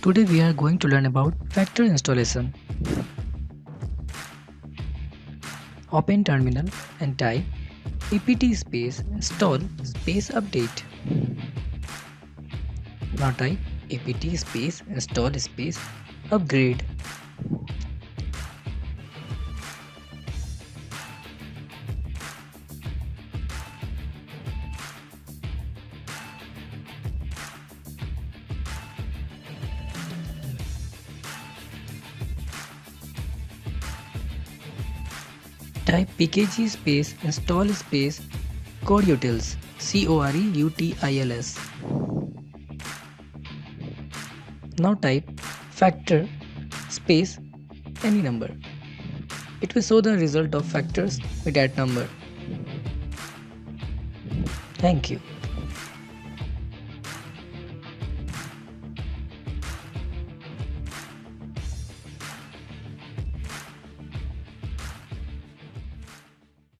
Today we are going to learn about factor installation. Open terminal and type apt space install space update. Now type apt space install space upgrade. Type pkg space install space coreutils coreutils. Now type factor space any number. It will show the result of factors with that number. Thank you.